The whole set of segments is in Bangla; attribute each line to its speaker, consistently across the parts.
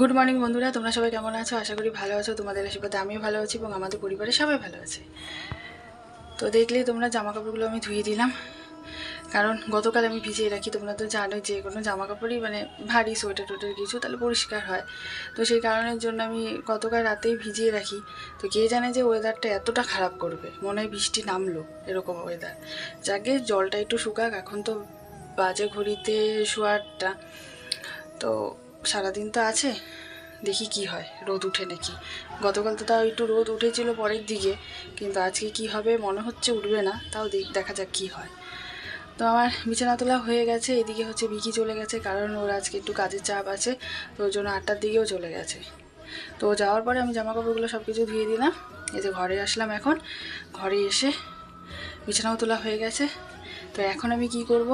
Speaker 1: গুড মর্নিং বন্ধুরা, তোমরা সবাই কেমন আছো? আশা করি ভালো আছো। তোমাদের আশীর্বাদে আমিও ভালো আছি এবং আমাদের পরিবারে সবাই ভালো আছে। তো দেখলেই তোমরা জামা কাপড়গুলো আমি ধুয়ে দিলাম, কারণ গতকাল আমি ভিজিয়ে রাখি। তোমরা তো জানোই যে কোনো জামা কাপড়ই মানে ভারী সোয়েটার টোয়েটার কিছু তাহলে পরিষ্কার হয়, তো সেই কারণের জন্য আমি গতকাল রাতেই ভিজিয়ে রাখি। তো কে জানে যে ওয়েদারটা এতটা খারাপ করবে, মনে হয় বৃষ্টি নামলো এরকম ওয়েদার। যাকে জলটা একটু শুকাক, এখন তো বাজে ঘড়িতে 8:15। তো সারাদিন তো আছে, দেখি কি হয়, রোদ উঠে নাকি। গতকাল তো তাও একটু রোদ উঠেছিল পরের দিকে, কিন্তু আজকে কি হবে মনে হচ্ছে উঠবে না, তাও দেখা যাক কি হয়। তো আমার বিছানা তোলা হয়ে গেছে। এদিকে হচ্ছে বিকি চলে গেছে, কারণ ওর আজকে একটু কাজের চাপ আছে, তো ওর জন্য 8টার দিকেও চলে গেছে। তো যাওয়ার পরে আমি জামা কাপড়গুলো সব কিছু ধুয়ে দিলাম। এই যে ঘরে আসলাম, এখন ঘরে এসে বিছানাও তোলা হয়ে গেছে। তো এখন আমি কি করব,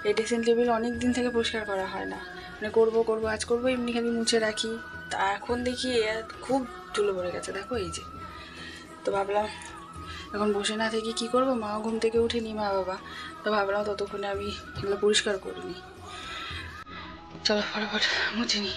Speaker 1: এই ড্রেসিং টেবিল অনেক দিন থেকে পরিষ্কার করা হয় না, মানে করবো আজ করবো এমনি খালি মুছে রাখি। তা এখন দেখি খুব ধুলো পড়ে গেছে, দেখো এই যে। তো ভাবলাম এখন বসে না থেকে কি করব, মাও ঘুম থেকে উঠেনি, মা বাবা, তো ভাবলাম ততক্ষণে আমি এগুলো পরিষ্কার করে নিই। চলো ফটাফট মুছে নিই।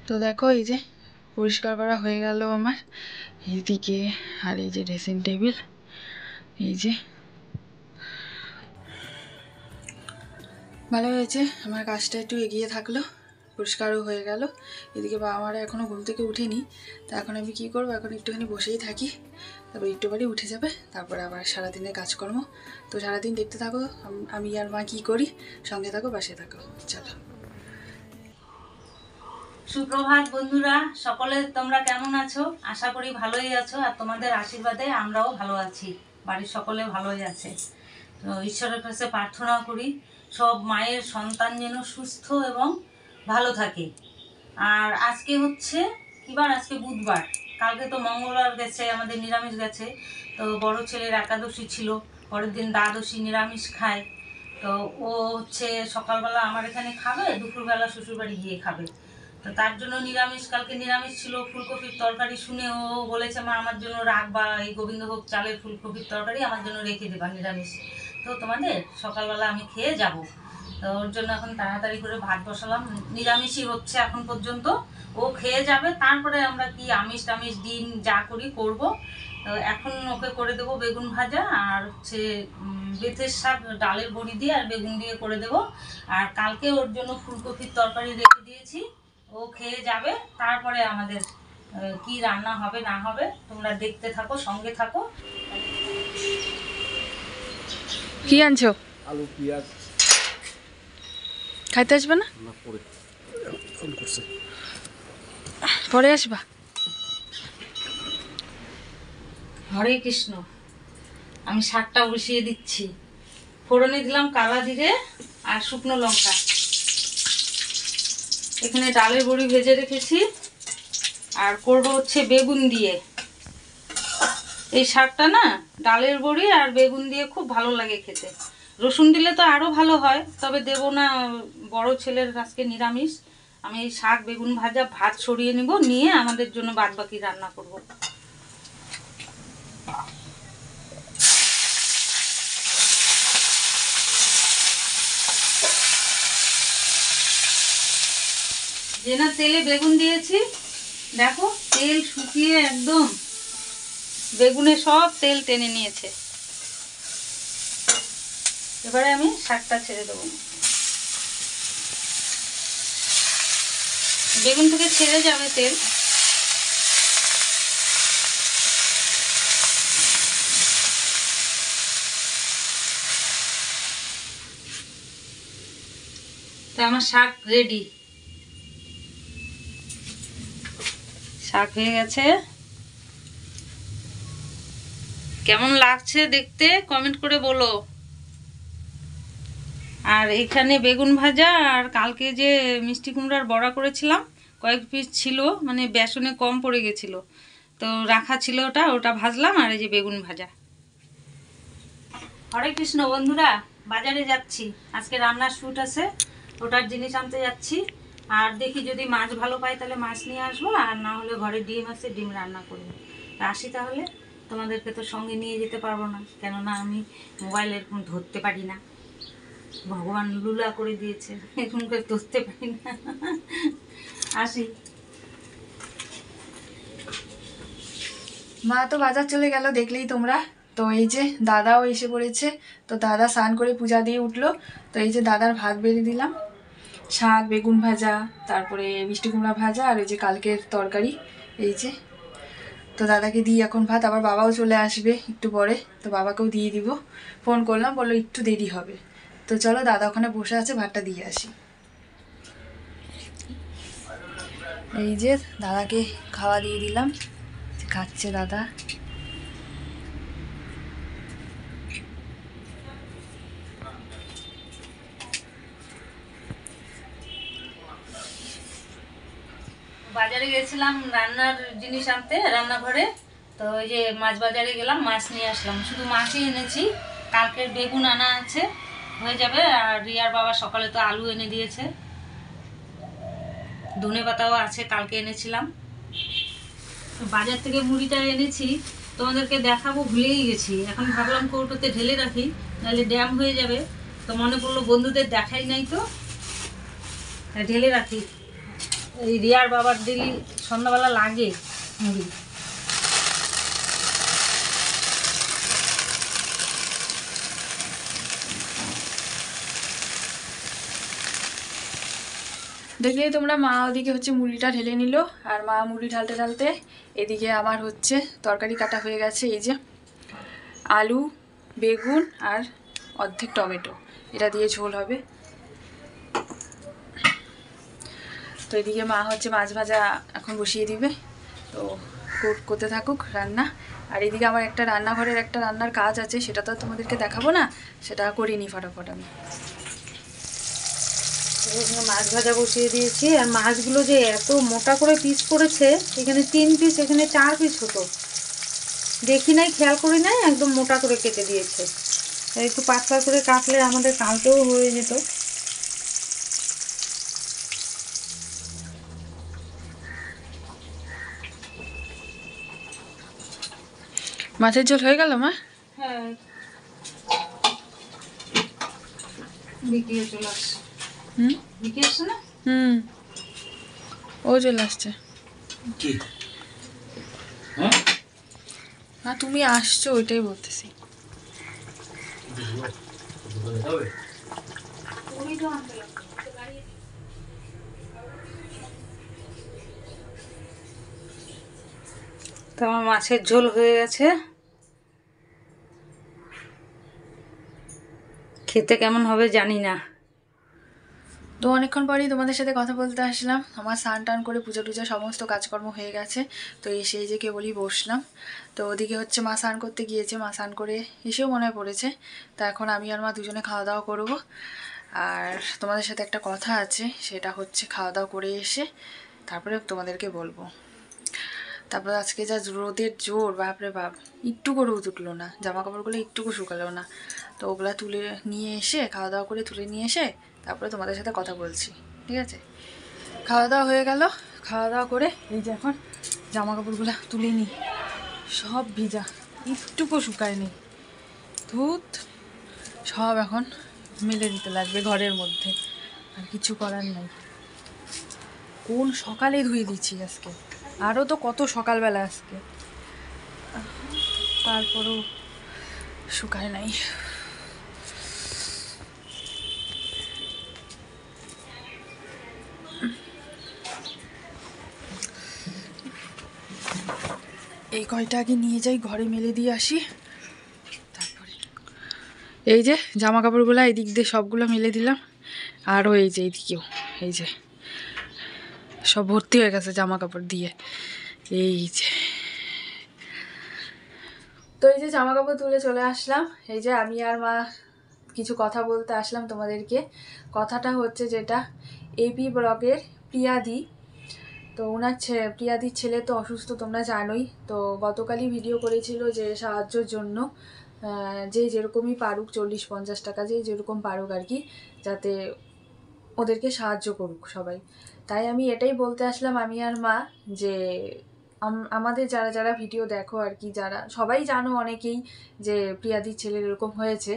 Speaker 1: তো দেখো এই যে পরিষ্কার করা হয়ে গেল আমার এইদিকে, আর এই যে ড্রেসিং টেবিল, এই যে ভালো হয়েছে। আমার কাজটা একটু এগিয়ে থাকলো, পরিষ্কারও হয়ে গেল। এদিকে বাবা মারা এখনও ঘুম থেকে উঠেনি, তা এখন আমি কী করবো, এখন একটুখানি বসেই থাকি, তারপর একটু বাড়ি উঠে যাবে, তারপরে আবার সারাদিনের কাজকর্ম। তো সারাদিন দেখতে থাকো আমি আর মা কী করি, সঙ্গে থাকো, পাশে থাকো, চলো।
Speaker 2: সুপ্রভাত বন্ধুরা, সকলে তোমরা কেমন আছো? আশা করি ভালোই আছো, আর তোমাদের আশীর্বাদে আমরাও ভালো আছি, বাড়ির সকলে ভালোই আছে। তো ঈশ্বরের কাছে প্রার্থনা করি সব মায়ের সন্তান যেন সুস্থ এবং ভালো থাকে। আর আজকে হচ্ছে কিবার, আজকে বুধবার, কালকে তো মঙ্গলবার গেছে, আমাদের নিরামিষ গেছে। তো বড় ছেলের একাদশী ছিল, পরের দিন দ্বাদশী, নিরামিষ খায়। তো ও হচ্ছে সকালবেলা আমার এখানে খাবে, দুপুরবেলা শ্বশুরবাড়ি গিয়ে খাবে। তো তার জন্য নিরামিষ, কালকে নিরামিষ ছিল। ফুলকপির তরকারি শুনে ও বলেছে, মা আমার জন্য রাখবা, এই গোবিন্দভোগ চালের ফুলকপির তরকারি আমার জন্য রেখে দেবা নিরামিষ, তো তোমাদের সকালবেলা আমি খেয়ে যাব। তো ওর জন্য এখন তাড়াতাড়ি করে ভাত বসালাম, নিরামিষই হচ্ছে এখন পর্যন্ত। ও খেয়ে যাবে, তারপরে আমরা কি আমিষ টামিষ ডিম যা করি করব। তো এখন ওকে করে দেবো বেগুন ভাজা, আর হচ্ছে বেতের শাক ডালের বড়ি দিয়ে আর বেগুন দিয়ে করে দেবো। আর কালকে ওর জন্য ফুলকপির তরকারি রেখে দিয়েছি, ও খেয়ে যাবে, তারপরে আমাদের কি রান্না হবে না হবে তোমরা দেখতে থাকো, সঙ্গে থাকো।
Speaker 1: কি আনছো?
Speaker 3: আলু পেঁয়াজ।
Speaker 1: খাইতে আসবে না? পরে আসবা।
Speaker 2: হরে কৃষ্ণ। আমি শাকটা বসিয়ে দিচ্ছি, ফোড়নে দিলাম কালা জিরে আর শুকনো লঙ্কা। এখানে ডালের বড়ি ভেজে রেখেছি, আর করবো হচ্ছে বেগুন দিয়ে। এই শাকটা না ডালের বড়ি আর বেগুন দিয়ে খুব ভালো লাগে খেতে। রসুন দিলে তো আরও ভালো হয়, তবে দেবো না, বড় ছেলের আজকে নিরামিষ। আমি এই শাক বেগুন ভাজা ভাত সরিয়ে নেব, নিয়ে আমাদের জন্য বাদবাকি রান্না করব। যে না তেলে বেগুন দিয়েছি, দেখো তেল শুকিয়ে একদম বেগুনে সব তেল টেনে নিয়েছে। এবারে আমি শাকটা ছেড়ে দেবো। বেগুন থেকে ছেড়ে যাবে তেল। তো আমার শাক রেডি, শাক হয়ে গেছে। কেমন লাগছে দেখতে কমেন্ট করে বলো। আর এখানে বেগুন ভাজা, আর কালকে যে মিষ্টি কুমড়ার বড়া করেছিলাম কয়েক পিস ছিল, মানে বেসনে কম পড়ে গেছিলো, তো রাখা ছিল ওটা ভাজলাম। আর এই যে বেগুন ভাজা। হরে কৃষ্ণ বন্ধুরা, বাজারে যাচ্ছি, আজকে রান্নার শুট আছে, ওটার জিনিস আনতে যাচ্ছি। আর দেখি যদি মাছ ভালো পাই তাহলে মাছ নিয়ে আসবো, আর না হলে ঘরে ডিম আছে, ডিম রান্না করবো। আসি তাহলে। তোমাদেরকে তো সঙ্গে নিয়ে যেতে পারবো না, কেননা আমি মোবাইল এরকম ধরতে পারি না, ভগবান লুলা করে দিয়েছে, এরকম করে ধরতে পারি না। আসি।
Speaker 1: মা তো বাজার চলে গেল, দেখলেই তোমরা। তো এই যে দাদাও এসে পড়েছে। তো দাদা স্নান করে পূজা দিয়ে উঠলো। তো এই যে দাদার ভাত বেড়ে দিলাম, শাক, বেগুন ভাজা, তারপরে মিষ্টি কুমড়া ভাজা, আর ওই যে কালকের তরকারি। এই যে, তো দাদাকে দিই এখন ভাত। আবার বাবাও চলে আসবে একটু পরে, তো বাবাকেও দিয়ে দিব। ফোন করলাম, বললো একটু দেরি হবে। তো চলো, দাদা ওখানে বসে আছে, ভাতটা দিয়ে আসি। এই যে দাদাকে খাওয়া দিয়ে দিলাম, খাচ্ছে দাদা।
Speaker 2: বাজারে গেছিলাম রান্নার জিনিস আনতে, রান্নাঘরে। তো ওই যে মাছ বাজারে গেলাম, মাছ নিয়ে আসলাম। শুধু মাছই এনেছি, কালকের বেগুন আনা আছে, হয়ে যাবে। আর রিয়ার বাবা সকালে তো আলু এনে দিয়েছে, ধনেপাতাও আছে, কালকে এনেছিলাম। বাজার থেকে মুড়িটা এনেছি, তোমাদেরকে দেখাবো ভুলেই গেছি। এখন ভাবলাম কৌটোতে ঢেলে রাখি, নাহলে ড্যাম হয়ে যাবে। তো মনে পড়লো বন্ধুদের দেখাই নাই, তো ঢেলে রাখি। এই রিয়ার বাবার ডেলি সন্ধ্যাবেলা লাগে মুড়ি।
Speaker 1: দেখলেই তোমরা, মা ওদিকে হচ্ছে মুড়িটা ঢেলে নিল, আর মা মুড়ি ঢালতে ঢালতে এদিকে আমার হচ্ছে তরকারি কাটা হয়ে গেছে। এই যে আলু, বেগুন আর অর্ধেক টমেটো, এটা দিয়ে ঝোল হবে। তো এদিকে মা হচ্ছে মাছ ভাজা এখন বসিয়ে দিবে। তো করতে থাকুক রান্না। আর এদিকে আমার একটা রান্নাঘরের একটা রান্নার কাজ আছে, সেটা তো তোমাদেরকে দেখাবো না, সেটা করিনি ফটাফট আমি।
Speaker 2: মাছ ভাজা বসিয়ে দিয়েছি। আর মাছগুলো যে এত মোটা করে পিস করেছে, এখানে 3 পিস, এখানে 4 পিস হতো, দেখি নাই, খেয়াল করি নাই, একদম মোটা করে কেটে দিয়েছে। একটু পাতলা করে কাটলে আমাদের কালকেও হয়ে যেত।
Speaker 1: মাছের ঝোল হয়ে গেল মা?
Speaker 2: হ্যাঁ, বিকিয়ে চলে আসছে। বিকিয়ে আসছে না?
Speaker 1: ও চলে আসছে। না, তুমি আসছো ওইটাই বলতেছি।
Speaker 2: তো আমার মাছের ঝোল হয়ে গেছে, খেতে কেমন হবে জানি না।
Speaker 1: তো অনেকক্ষণ পরেই তোমাদের সাথে কথা বলতে আসলাম। আমার স্নান টান করে পুজো টুজো সমস্ত কাজকর্ম হয়ে গেছে। তো এসে যে কেবলই বসলাম। তো ওদিকে হচ্ছে মা স্নান করতে গিয়েছে, মা স্নান করে এসেও মনে পড়েছে। তা এখন আমি আর মা দুজনে খাওয়া দাওয়া করবো। আর তোমাদের সাথে একটা কথা আছে, সেটা হচ্ছে খাওয়া দাওয়া করে এসে তারপরে তোমাদেরকে বলবো। তারপর আজকে যা রোদের জোর, বাপরে বাপ, একটু করেও উঠলো না, জামা কাপড়গুলো একটুকু শুকালো না। তো ওগুলা তুলে নিয়ে এসে, খাওয়া দাওয়া করে তুলে নিয়ে এসে তারপরে তোমাদের সাথে কথা বলছি, ঠিক আছে? খাওয়া দাওয়া হয়ে গেল। খাওয়া দাওয়া করে এই যে এখন জামা কাপড়গুলো তুলে নিই, সব ভিজা, একটুকু শুকায়নি। ধুত, সব এখন মেলে দিতে লাগবে ঘরের মধ্যে, আর কিছু করার নাই। কোন সকালে ধুয়ে দিচ্ছি আজকে, আরও তো কত সকালবেলা আজকে, তারপরেও শুকায় নাই। এই কয়টা আগে নিয়ে যাই, ঘরে মেলে দিয়ে আসি, তারপরে এই যে জামা কাপড়গুলো এই দিক দিয়ে সবগুলো মেলে দিলাম, আরও এই যে এইদিকেও এই যে সব ভর্তি হয়ে গেছে জামা কাপড় দিয়ে। এই যে তো এই যে জামা কাপড় তুলে চলে আসলাম, এই যে আমি আর মা কিছু কথা বলতে আসলাম তোমাদেরকে। কথাটা হচ্ছে যেটা এপি ব্লগের প্রিয়াদি, তো ওনার প্রিয়াদির ছেলে তো অসুস্থ তোমরা জানোই। তো গতকালই ভিডিও করেছিল যে সাহায্যের জন্য, যে যেরকমই পারুক 40-50 টাকা, যে যেরকম পারুক আর কি, যাতে ওদেরকে সাহায্য করুক সবাই। তাই আমি এটাই বলতে আসলাম আমি আর মা, যে আমাদের যারা যারা ভিডিও দেখো আর কি, যারা সবাই জানো অনেকেই যে প্রিয়াদির ছেলের এরকম হয়েছে,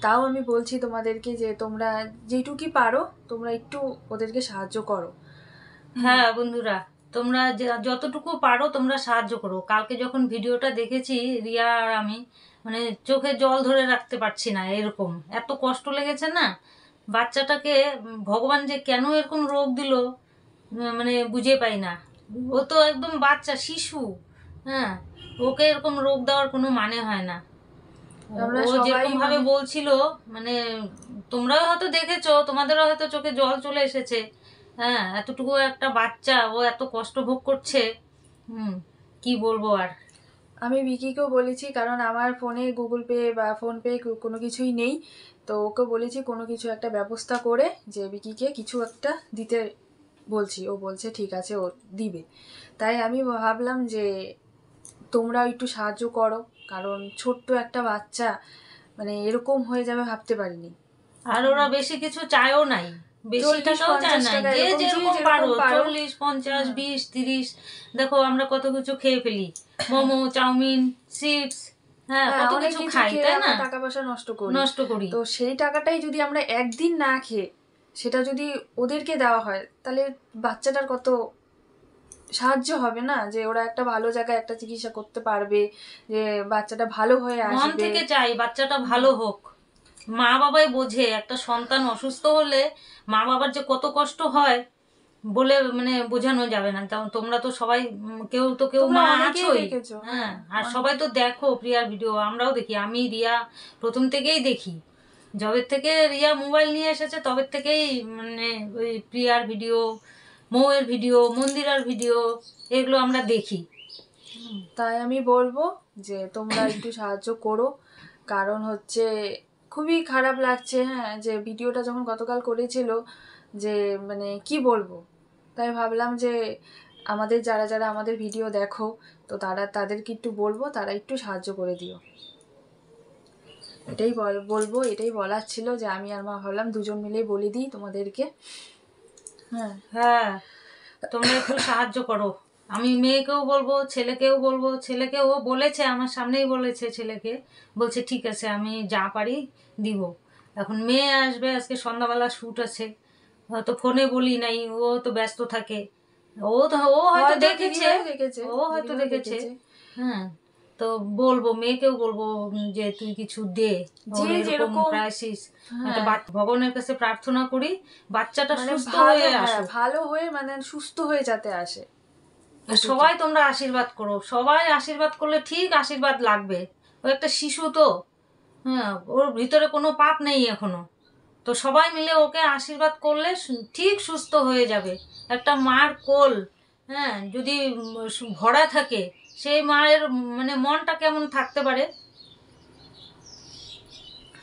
Speaker 1: তাও আমি বলছি তোমাদেরকে যে তোমরা যেটুকুই পারো তোমরা একটু ওদেরকে সাহায্য করো।
Speaker 2: হ্যাঁ বন্ধুরা, তোমরা যতটুকু পারো তোমরা সাহায্য করো। কালকে যখন ভিডিওটা দেখেছি রিয়া আর আমি, মানে চোখে জল ধরে রাখতে পারছি না, এরকম এত কষ্ট লেগেছে না। বাচ্চাটাকে ভগবান যে কেন এরকম রোগ দিল মানে বুঝে পাই না। ও তো একদম বাচ্চা শিশু, হ্যাঁ, ওকে এরকম রোগ দেওয়ার কোনো মানে হয় না। ও যেরকম ভাবে বলছিল, মানে তোমরাও হয়তো দেখেছো, তোমাদেরও হয়তো চোখে জল চলে এসেছে। হ্যাঁ, এতটুকু একটা বাচ্চা, ও এত কষ্ট ভোগ করছে, কি বলবো আর।
Speaker 1: আমি বিকিকেও বলেছি, কারণ আমার ফোনে গুগল পে বা ফোনপে কোনো কিছুই নেই, তো ওকে বলেছি কোনো কিছু একটা ব্যবস্থা করে যে বিকিকে কিছু একটা দিতে বলছি। ও বলছে ঠিক আছে, ও দিবে। তাই আমি ভাবলাম যে তোমরাও একটু সাহায্য করো, কারণ ছোট্ট একটা বাচ্চা মানে এরকম হয়ে যাবে ভাবতে পারিনি।
Speaker 2: আর ওরা বেশি কিছু চায়ও নাই, বেশি টাকাও চায় না, যে যেরকম পারো 40, 50, 20, 30। দেখো আমরা কত কিছু খেয়ে ফেলি, মোমো, চাউমিন, চিপস, হ্যাঁ কত কিছু খাই, তাই না?
Speaker 1: টাকা পয়সা নষ্ট করি। তো সেই টাকাটাই যদি আমরা একদিন না খেয়ে সেটা যদি ওদেরকে দেওয়া হয়, তাহলে বাচ্চাটার কত সাহায্য হবে না, যে ওরা একটা ভালো জায়গায় একটা চিকিৎসা করতে পারবে, যে বাচ্চাটা ভালো হয়ে আসবে।
Speaker 2: মন থেকে চাই বাচ্চাটা ভালো হোক। মা বাবাই বোঝে একটা সন্তান অসুস্থ হলে মা বাবার যে কত কষ্ট হয় বলে মানে বোঝানো যাবে না। তোমরা তো সবাই কেউ মা আছোই, হ্যাঁ, আর সবাই তো দেখো প্রিয়ার ভিডিও, আমরাও দেখি, আমি রিয়া প্রথম থেকেই দেখি, যবে থেকে রিয়া মোবাইল নিয়ে এসেছে তবে থেকেই মানে ওই প্রিয়ার ভিডিও, মৌয়ের ভিডিও, মন্দিরার ভিডিও, এগুলো আমরা দেখি।
Speaker 1: তাই আমি বলবো যে তোমরা একটু সাহায্য করো, কারণ হচ্ছে খুবই খারাপ লাগছে। হ্যাঁ, যে ভিডিওটা যখন গতকাল করেছিল, যে মানে কি বলবো, তাই ভাবলাম যে আমাদের যারা যারা আমাদের ভিডিও দেখো, তো তাদেরকে একটু বলবো, তারা একটু সাহায্য করে দিও। এটাই বলবো, এটাই বলার ছিল, যে আমি আর মা ভাবলাম দুজন মিলেই বলে দিই তোমাদেরকে। হ্যাঁ
Speaker 2: হ্যাঁ, তোমরা একটু সাহায্য করো। আমি মেয়েকেও বলবো, ছেলেকেও বলবো। ছেলেকেও বলেছে, আমার সামনেই বলেছে ছেলেকে, বলছে ঠিক আছে আমি যা পারি দিব। এখন মেয়ে আসবে, আজকে সন্ধ্যাবেলা শ্যুট আছে, হয়তো ফোনে বলি নাই, ও তো ব্যস্ত থাকে। ও হয়তো দেখেছে, ও হয়তো দেখেছে। হ্যাঁ, তো বলবো, মেয়েকেও বলবো যে তুই কিছু দে, যেরকম ক্রাইসিস। ভগবানের কাছে প্রার্থনা করি বাচ্চাটা সুস্থ হয়ে আসে,
Speaker 1: ভালো হয়ে মানে সুস্থ হয়ে যাতে আসে।
Speaker 2: সবাই তোমরা আশীর্বাদ করো, সবাই আশীর্বাদ করলে ঠিক আশীর্বাদ লাগবে। ও একটা শিশু তো, হ্যাঁ, ওর ভিতরে কোনো পাপ নেই এখনো, তো সবাই মিলে ওকে আশীর্বাদ করলে ঠিক সুস্থ হয়ে যাবে। একটা মার কোল, হ্যাঁ, যদি ভরা থাকে, সেই মায়ের মানে মনটা কেমন থাকতে পারে।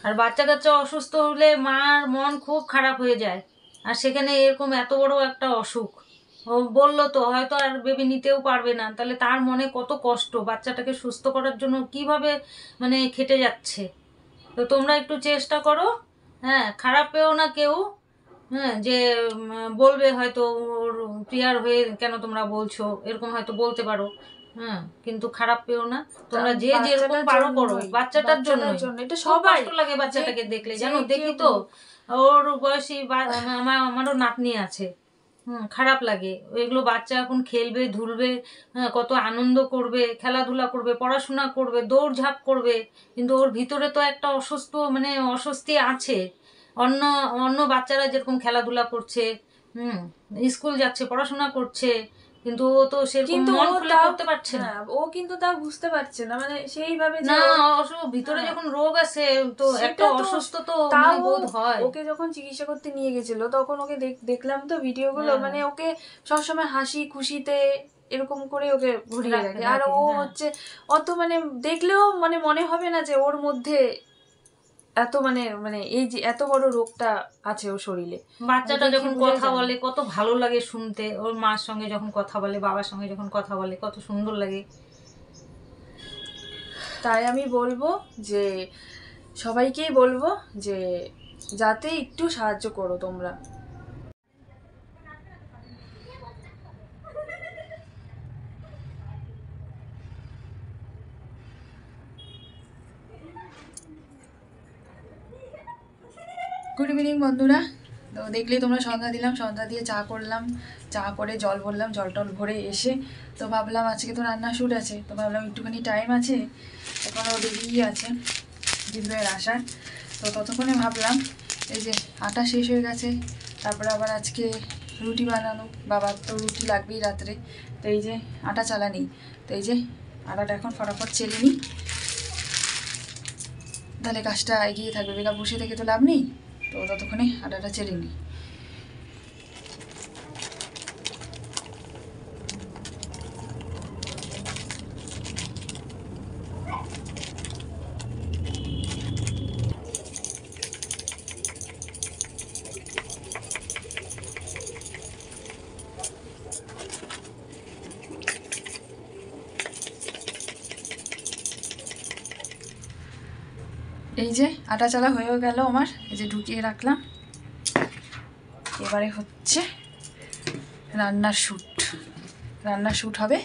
Speaker 2: আর বাচ্চা কাচ্চা অসুস্থ হলে মার মন খুব খারাপ হয়ে যায়, আর সেখানে এরকম এত বড় একটা অসুখ। ও বললো তো হয়তো আর বেবি নিতেও পারবে না, তাহলে তার মনে কত কষ্ট, বাচ্চাটাকে সুস্থ করার জন্য কিভাবে মানে খেটে যাচ্ছে। তো তোমরা একটু চেষ্টা করো, হ্যাঁ, খারাপ পেও না কেউ, হ্যাঁ, যে বলবে হয়তো ওর প্রিয়ার হয়ে কেন তোমরা বলছো, এরকম হয়তো বলতে পারো, হ্যাঁ, কিন্তু খারাপ পেও না। তোমরা যে যেরকম পারো করো, বাচ্চাটার জন্য। এটা সবাই কষ্ট লাগে বাচ্চাটাকে দেখলে, জানো, দেখি তো ওর বয়সী আমারও নাতনি আছে, খারাপ লাগে। এগুলো বাচ্চা এখন খেলবে ধুলবে, কত আনন্দ করবে, খেলাধুলা করবে, পড়াশোনা করবে, দৌড়ঝাঁপ করবে, কিন্তু ওর ভিতরে তো একটা অস্বস্তি আছে। অন্য অন্য বাচ্চারা যেরকম খেলাধুলা করছে, স্কুল যাচ্ছে, পড়াশোনা করছে, কিন্তু ও তো সেরকম
Speaker 1: কিন্তু
Speaker 2: মন
Speaker 1: ও
Speaker 2: খুলে
Speaker 1: তাও
Speaker 2: করতে পারছে না।
Speaker 1: ও কিন্তু তাও বুঝতে পারছে না, মানে সেইভাবে যে
Speaker 2: না,
Speaker 1: ও-
Speaker 2: ভিতরে
Speaker 1: হ্যাঁ,
Speaker 2: যখন রোগ আছে তো
Speaker 1: সেটা
Speaker 2: একটা
Speaker 1: তো
Speaker 2: অসুস্থ তো
Speaker 1: তাও
Speaker 2: বোধ হয়।
Speaker 1: ওকে যখন চিকিৎসা করতে নিয়ে গেছিল তখন ওকে দেখলাম তো ভিডিওগুলো,
Speaker 2: হ্যাঁ,
Speaker 1: মানে ওকে সবসময় হাসি খুশিতে এরকম করে ওকে ভরিয়ে রাখে। আর ও
Speaker 2: হ্যাঁ।
Speaker 1: হচ্ছে অত মানে দেখলেও মানে মনে হবে না যে ওর মধ্যে এত মানে মানে এই যে এত বড় রোগটা আছে ওর শরীরে।
Speaker 2: বাচ্চাটা
Speaker 1: দেখে
Speaker 2: যখন
Speaker 1: বোঝাই
Speaker 2: কথা
Speaker 1: যায় না।
Speaker 2: বলে কত ভালো লাগে শুনতে, ওর মার সঙ্গে যখন কথা বলে, বাবার সঙ্গে যখন কথা বলে, কত সুন্দর লাগে।
Speaker 1: তাই আমি বলবো যে সবাইকেই বলবো যে যাতে একটু সাহায্য করো তোমরা। গুড ইভিনিং বন্ধুরা। তো দেখলেই তোমরা সন্ধ্যা দিলাম, সন্ধ্যা দিয়ে চা করলাম, চা করে জল ভরলাম, জল টল ভরে এসে তো ভাবলাম আজকে তো রান্না শ্যুট আছে, তো ভাবলাম একটুখানি টাইম আছে, এখনও দেরি আছে দিদিভাইয়ের আসার। তো ততক্ষণে ভাবলাম এই যে আটা শেষ হয়ে গেছে, তারপরে আবার আজকে রুটি বানানো, বাবার তো রুটি লাগবেই রাত্রে, তো এই যে আটা চালা নেই, তো এই যে আটাটা এখন ফটাফট চেলে নিই, তাহলে কাজটা এগিয়ে থাকবে, বেকার বসে থেকে তো লাভ নেই। তো ততক্ষণে আটাটা চেলে নিই। এই যে আটা চালা হয়েও গেল আমার, এই যে ঢুকিয়ে রাখলাম। এবারে হচ্ছে রান্নার শ্যুট হবে,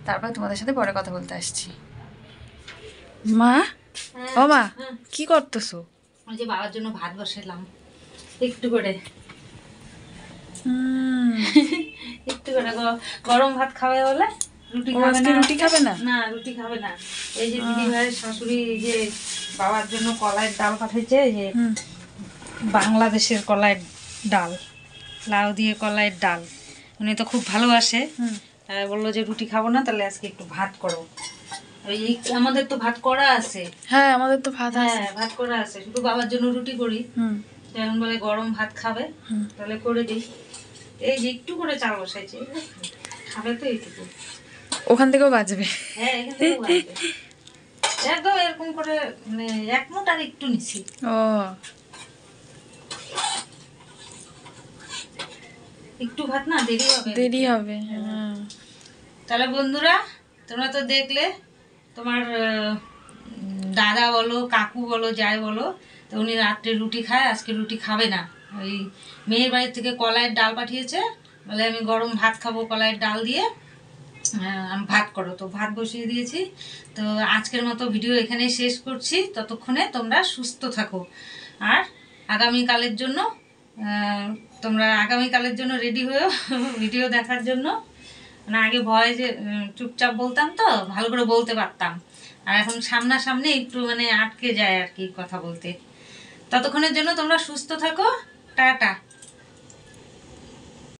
Speaker 1: তারপর তোমাদের সাথে পরে কথা বলতে আসছি। মা, ও মা, কি করতেছো?
Speaker 2: ওই যে বাবার জন্য ভাত বসালাম একটু করে, একটু করে গরম ভাত খাবে বলে। রুটি
Speaker 1: ও
Speaker 2: খাবে
Speaker 1: আজকে
Speaker 2: না,
Speaker 1: রুটি খাবে না?
Speaker 2: না রুটি খাবে না। এই যে দিদি ভাইয়ের শাশুড়ি এই যে বাবার জন্য কলাইয়ের ডাল পাঠিয়েছে, এই যে বাংলাদেশের কলাইয়ের ডাল, লাউ দিয়ে কলাইয়ের ডাল, উনি তো খুব ভালোবাসে। বললো যে রুটি খাবো না, তাহলে আজকে একটু ভাত করো। ওই আমাদের তো ভাত করা আছে।
Speaker 1: হ্যাঁ, আমাদের তো ভাত আছে।
Speaker 2: হ্যাঁ, ভাত করা আছে, শুধু বাবার জন্য রুটি করি। এখন বলে গরম ভাত খাবে, তাহলে করে দিই। এই যে একটু করে চাল বসাইছি, খাবে তো এইটুকু।
Speaker 1: ওখান থেকেও বাজবে।
Speaker 2: হ্যাঁ, এখান থেকে বাড়বে। একদম এরকম করে মানে এক মুঠ আর একটু নিছি।
Speaker 1: ও,
Speaker 2: একটু ভাত না দেরি হবে,
Speaker 1: দেরি হবে।
Speaker 2: তাহলে বন্ধুরা তোমরা তো দেখলে, তোমার দাদা বলো, কাকু বলো, যাই বলো, তো উনি রাত্রে রুটি খায়, আজকে রুটি খাবে না। ওই মেয়ের বাড়ির থেকে কলাইয়ের ডাল পাঠিয়েছে, বলে আমি গরম ভাত খাবো কলাইয়ের ডাল দিয়ে, আমি ভাত করো। তো ভাত বসিয়ে দিয়েছি। তো আজকের মতো ভিডিও এখানেই শেষ করছি, ততক্ষণে তোমরা সুস্থ থাকো। আর আগামীকালের জন্য রেডি হয়েও ভিডিও দেখার জন্য। মানে আগে ভয় যে চুপচাপ বলতাম, তো ভালো করে বলতে পারতাম, আর এখন সামনাসামনি একটু মানে আটকে যায় আর কি কথা বলতে। ততক্ষণের জন্য তোমরা সুস্থ থাকো, টাটা।